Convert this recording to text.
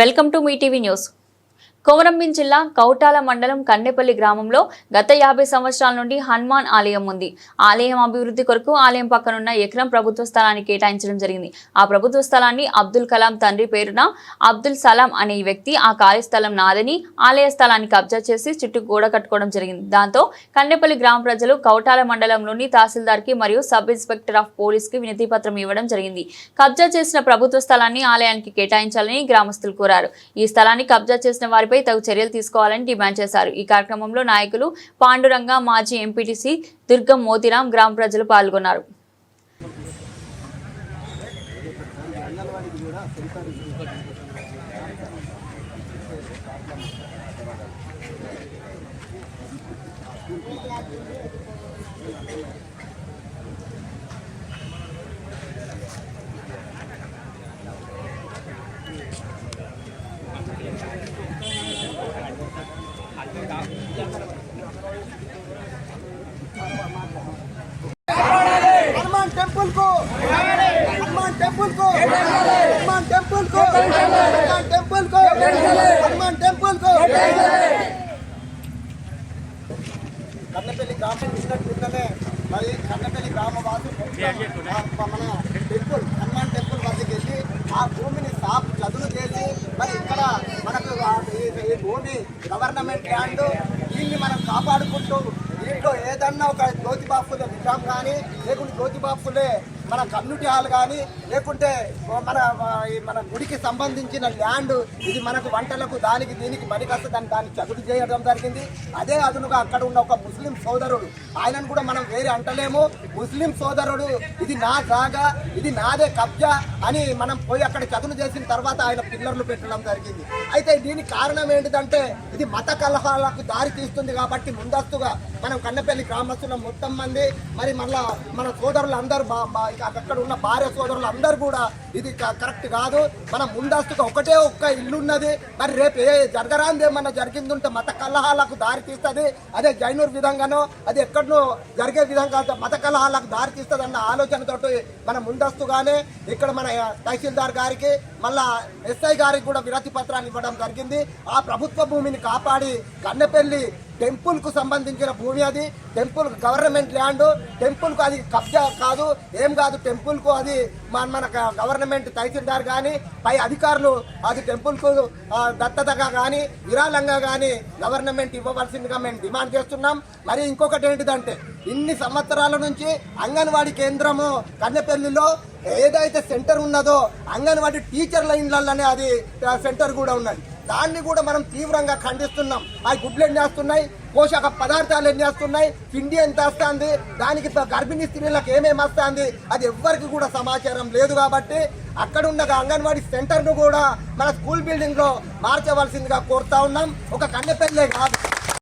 Welcome to మీ TV news. Komaram Bheem జిల్లా కౌటాల మండలం కండేపల్లి గ్రామంలో గత 50 సంవత్సరాల నుండి హనుమాన్ ఆలయం ఉంది. ఆలయం అభివృద్ధి కొరకు ఆలయం పక్కనున్న ఎకరం ప్రభుత్వ స్థలాన్ని కేటాయించడం జరిగింది. ఆ ప్రభుత్వ స్థలాన్ని అబ్దుల్ కలాం తండ్రి పేరున అబ్దుల్ సలాం అనే వ్యక్తి ఆ ఖాళీ స్థలం నాదని ఆలయ స్థలాన్ని కబ్జా చేసి చుట్టూ గోడ కట్టుకోవడం జరిగింది. దాంతో కండేపల్లి గ్రామ ప్రజలు కౌటాల మండలంలోని తహసీల్దార్కి మరియు సబ్ ఇన్స్పెక్టర్ ఆఫ్ పోలీస్ కి వినతి పత్రం ఇవ్వడం జరిగింది. కబ్జా చేసిన ప్రభుత్వ స్థలాన్ని ఆలయానికి కేటాయించాలని గ్రామస్తులు కోరారు. ఈ స్థలాన్ని కబ్జా చేసిన వారిపై తగు చర్యలు తీసుకోవాలని డిమాండ్ చేశారు. ఈ కార్యక్రమంలో నాయకులు పాండురంగ, మాజీ ఎంపీటీసీ దుర్గం మోతిరాం, గ్రామ ప్రజలు పాల్గొన్నారు. हनुमान टेम्पल को हनुमान टेम्पल को हनुमान टेम्पल को हनुमान टेम्पल को हनुमान टेम्पल को కన్నపల్లి గ్రామం చూసినట్లుగానే మరి కన్నపల్లి గ్రామ వాసులు మన టెంపుల్ హనుమాన్ టెంపుల్ వద్దకు వెళ్ళి ఆ భూమిని సాఫ్ చదును చేసి మరి ఇక్కడ మనకు ఈ భూమి గవర్నమెంట్ ల్యాండ్ దీన్ని మనం కాపాడుకుంటూ దీంట్లో ఏదన్నా ఒక జ్యోతిబాపులే విగ్రహం కానీ లేకుంటే జ్యోతిబాపులే మన కమ్యూనిటీ హాల్ కానీ లేకుంటే మన గుడికి సంబంధించిన ల్యాండ్ ఇది మనకు వంటలకు దానికి దీనికి పనికొస్తుందని దాన్ని చదువు చేయడం జరిగింది. అదే అదునుగా అక్కడ ఉన్న ఒక ముస్లిం సోదరుడు, ఆయనను కూడా మనం వేరే అంటలేము. ముస్లిం సోదరుడు ఇది నా జాగా, ఇది నాదే కబ్జా అని మనం పోయి అక్కడ చదువు చేసిన తర్వాత ఆయన పిల్లర్లు పెట్టడం జరిగింది. అయితే దీనికి కారణం ఏంటిదంటే ఇది మత కలహాలకు దారి తీస్తుంది కాబట్టి ముందస్తుగా మనం కన్నపల్లి గ్రామస్తుల మొత్తం మంది మరి మళ్ళా మన సోదరులు అందరూ అక్కడ ఉన్న భార్య సోదరులు అందరూ కూడా ఇది కరెక్ట్ కాదు. మనం ముందస్తుగా ఒకటే ఒక్క ఇల్లు ఉన్నది. మరి రేపు ఏ జరగరాంది ఏమన్నా జరిగింది ఉంటే మత కలహాలకు దారి తీస్తుంది. అదే జైనూర్ విధంగానో అది ఎక్కడనో జరిగే విధంగా మత కలహాలకు దారి తీస్తుంది అన్న ఆలోచనతోటి మనం ముందస్తుగానే ఇక్కడ మన తహసీల్దార్ గారికి మళ్ళా ఎస్ఐ గారికి కూడా వినతి పత్రాన్ని ఇవ్వడం జరిగింది. ఆ ప్రభుత్వ భూమిని కాపాడి కన్నపల్లి టెంపుల్ కు సంబంధించిన భూమి, అది టెంపుల్ గవర్నమెంట్ ల్యాండ్, టెంపుల్ కు అది కబ్జా కాదు, ఏం కాదు. టెంపుల్ కు అది మన గవర్నమెంట్ తహసీల్దార్ కానీ పై అధికారులు అది టెంపుల్ కు దత్తతగా కానీ విరాళంగా కానీ గవర్నమెంట్ ఇవ్వవలసిందిగా మేము డిమాండ్ చేస్తున్నాం. మరి ఇంకొకటి ఏంటిదంటే ఇన్ని సంవత్సరాల నుంచి అంగన్వాడీ కేంద్రము కన్నెపల్లిలో ఏదైతే సెంటర్ ఉన్నదో అంగన్వాడీ టీచర్ల ఇండ్లలోనే అది సెంటర్ కూడా ఉన్నది. దాన్ని కూడా మనం తీవ్రంగా ఖండిస్తున్నాం. ఆ గుడ్లు ఎన్ని వేస్తున్నాయి, పోషక పదార్థాలు ఎన్ని వేస్తున్నాయి, పిండి ఎంత వస్తుంది, దానికి గర్భిణీ స్త్రీలకు ఏమేమి వస్తుంది, అది ఎవ్వరికి కూడా సమాచారం లేదు. కాబట్టి అక్కడ ఉన్న అంగన్వాడీ సెంటర్ను కూడా మన స్కూల్ బిల్డింగ్ లో మార్చవలసిందిగా కోరుతా ఉన్నాం. ఒక కన్నెపల్లి కాదు.